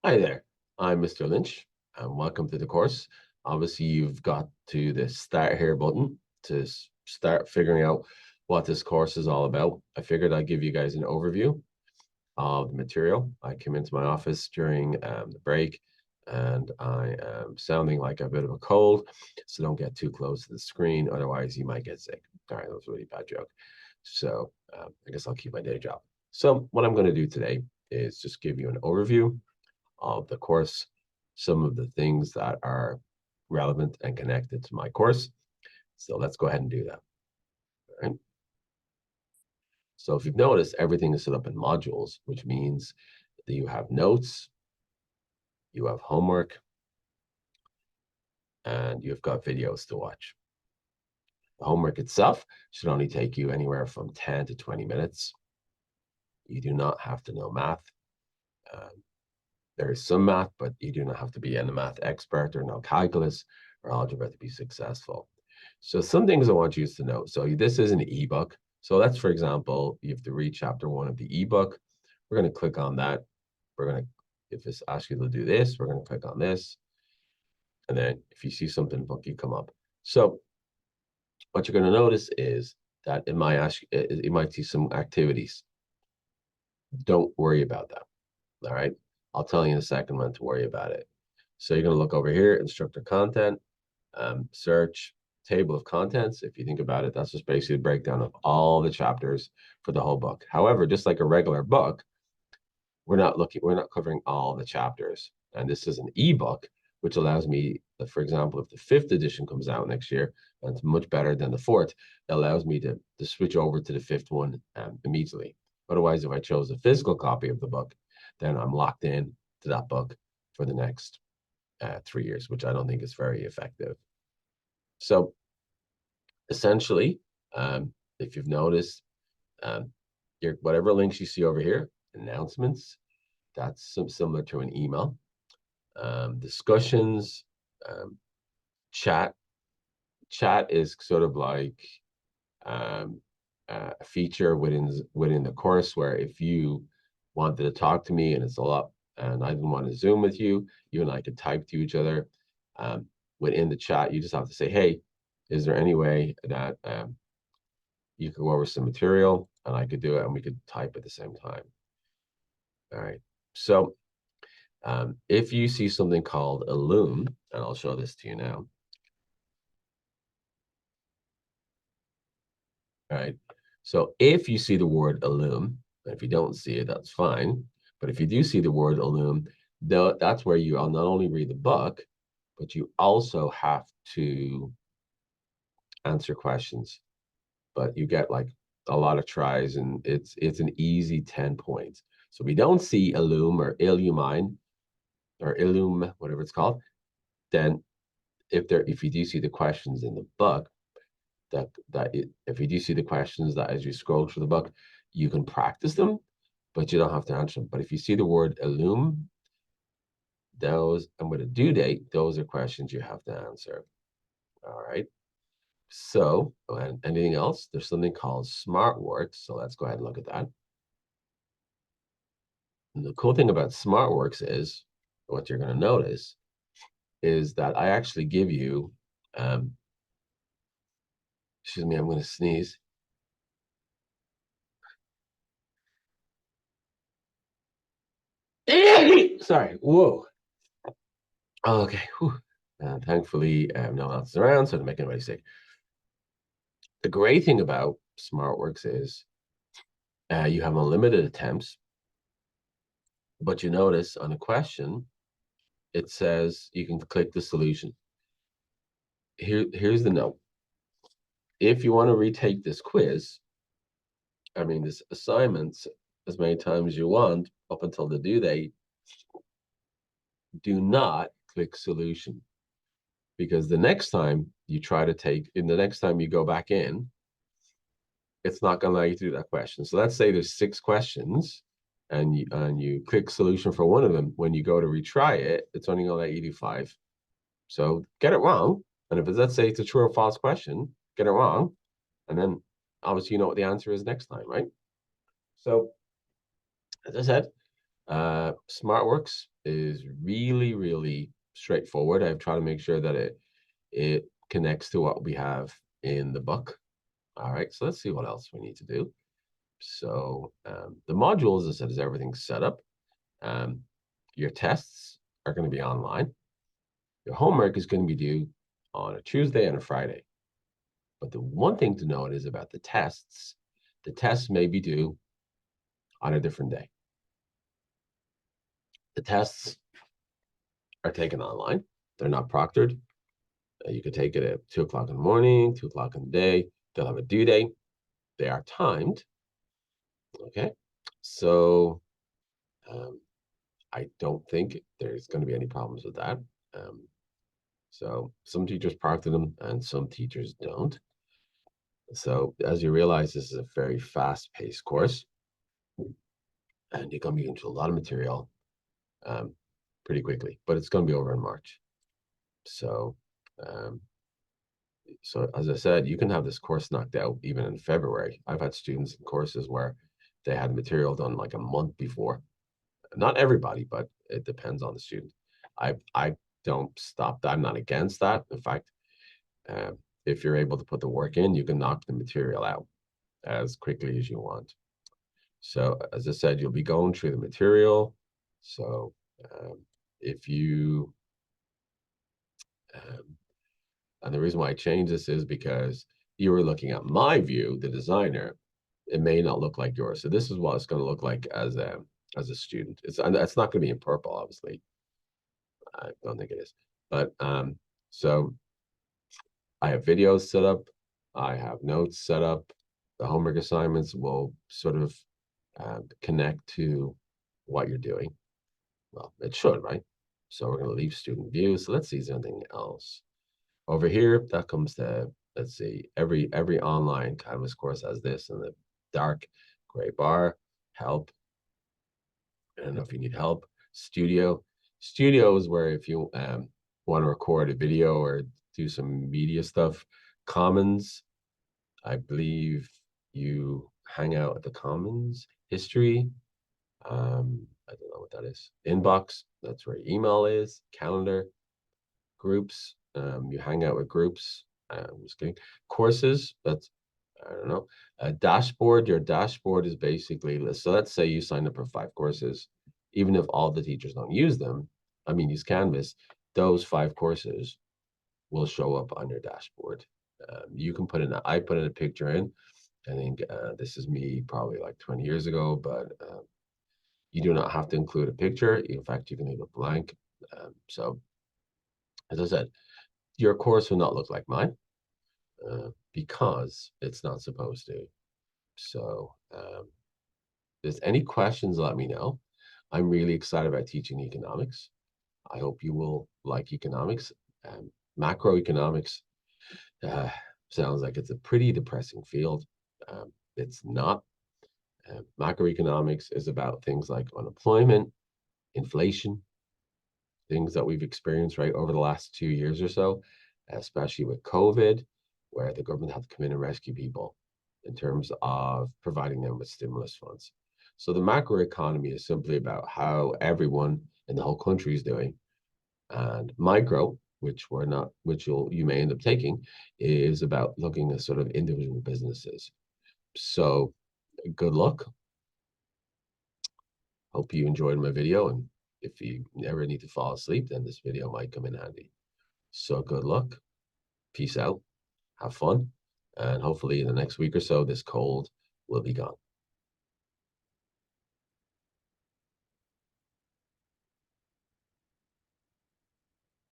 Hi there, I'm Mr. Lynch, and welcome to the course. Obviously, you've got to the Start Here button to start figuring out what this course is all about. I figured I'd give you guys an overview of the material. I came into my office during the break, and I am sounding like a bit of a cold, so don't get too close to the screen, otherwise you might get sick. All right, that was a really bad joke. So I guess I'll keep my day job. So what I'm going to do today is just give you an overview of the course, some of the things that are relevant and connected to my course. So let's go ahead and do that. All right. So if you've noticed, everything is set up in modules, which means that you have notes, you have homework, and you've got videos to watch. The homework itself should only take you anywhere from 10 to 20 minutes. You do not have to know math. Um, there is some math, but you do not have to be a math expert or know calculus or algebra to be successful. So some things I want you to know. So this is an ebook. So let's, for example, you have to read chapter 1 of the ebook. We're going to click on that. We're going to, if it's asking you to do this, we're going to click on this. And then if you see something in the book, you come up. So what you're going to notice is that it might ask, it might see some activities. Don't worry about that. All right. I'll tell you in a second when to worry about it. So you're going to look over here, instructor content, search, table of contents. If you think about it, that's just basically a breakdown of all the chapters for the whole book. However, just like a regular book, we're not covering all the chapters. And this is an ebook, which allows me, for example, if the 5th edition comes out next year, and it's much better than the 4th, it allows me to switch over to the 5th one immediately. Otherwise, if I chose a physical copy of the book, then I'm locked in to that book for the next 3 years, which I don't think is very effective. So essentially, if you've noticed, whatever links you see over here, announcements, that's similar to an email. Discussions, chat. Chat is sort of like a feature within the course where if you wanted to talk to me and it's a lot, and I didn't want to Zoom with you, you and I could type to each other. Within the chat, you just have to say, hey, is there any way that you could go over some material and I could do it and we could type at the same time. All right. So if you see something called Illum, and I'll show this to you now. All right. So if you see the word Illum, if you don't see it, that's fine. But if you do see the word Illum, that's where you will not only read the book, but you also have to answer questions. But you get like a lot of tries, and it's an easy 10 points. So we don't see Illum or Illumine or Illum, whatever it's called, then if you do see the questions in the book, if you do see the questions that as you scroll through the book, you can practice them, but you don't have to answer them. But if you see the word Illum, those, and with a due date, those are questions you have to answer. All right. So, and anything else? There's something called SmartWorks. So let's go ahead and look at that. And the cool thing about SmartWorks is, what you're going to notice is that I actually give you, excuse me, I'm going to sneeze. Sorry. Whoa. Okay. Whew. And thankfully, no one else is around, so to make anybody sick. The great thing about SmartWorks is you have unlimited attempts, but you notice on a question, it says you can click the solution. Here's the note. If you want to retake this quiz, I mean, this assignments as many times as you want up until the due date, do not click solution. Because the next time you try to the next time you go back in, it's not going to allow you to do that question. So let's say there's 6 questions and you click solution for one of them. When you go to retry it, it's only going to let you do 5. So get it wrong. And if it's, let's say it's a true or false question, get it wrong. And then obviously you know what the answer is next time, right? So as I said, SmartWorks is really, really straightforward. I've tried to make sure that it connects to what we have in the book. All right, so let's see what else we need to do. So the modules, as I said, is everything set up. Um, your tests are going to be online. Your homework is going to be due on a Tuesday and a Friday. But the one thing to note is about the tests may be due on a different day. The tests are taken online. They're not proctored. You could take it at 2 o'clock in the morning, 2 o'clock in the day. They'll have a due date. They are timed. Okay. So I don't think there's going to be any problems with that. So some teachers proctor them and some teachers don't. So as you realize, this is a very fast-paced course, and you're going to be into a lot of material pretty quickly, but it's going to be over in March. So, so as I said, you can have this course knocked out even in February. I've had students in courses where they had material done like a month before. Not everybody, but it depends on the student. I don't stop that. I'm not against that. In fact, if you're able to put the work in, you can knock the material out as quickly as you want. So as I said, you'll be going through the material. So if you, and the reason why I changed this is because you were looking at my view, the designer, it may not look like yours. So this is what it's going to look like as a student. It's not going to be in purple, obviously. I don't think it is. But so I have videos set up. I have notes set up. The homework assignments will sort of connect to what you're doing. Well, it should, right? So we're going to leave student view. So let's see if there's anything else. Over here, that comes to, let's see, every online Canvas course has this in the dark gray bar. Help. I don't know if you need help. Studio. Studio is where if you want to record a video or do some media stuff. Commons, I believe you hang out at the Commons. History, I don't know what that is. Inbox, that's where email is. Calendar, groups, you hang out with groups. I'm just kidding. Courses, that's, I don't know. A dashboard, your dashboard is basically, so let's say you sign up for 5 courses. Even if all the teachers don't use them, I mean, use Canvas, those 5 courses will show up on your dashboard. You can put in, I put in a picture in. I think this is me probably like 20 years ago, but you do not have to include a picture. In fact, you can leave it blank. So as I said, your course will not look like mine because it's not supposed to. So if there's any questions, let me know. I'm really excited about teaching economics. I hope you will like economics. Macroeconomics sounds like it's a pretty depressing field. It's not. Macroeconomics is about things like unemployment, inflation, things that we've experienced right over the last 2 years or so, especially with COVID, where the government had to come in and rescue people in terms of providing them with stimulus funds. So the macroeconomy is simply about how everyone in the whole country is doing. And micro, which we're not, which you may end up taking, is about looking at sort of individual businesses. So good luck. Hope you enjoyed my video, and if you ever need to fall asleep, then this video might come in handy. So good luck. Peace out. Have fun. And hopefully in the next week or so, this cold will be gone.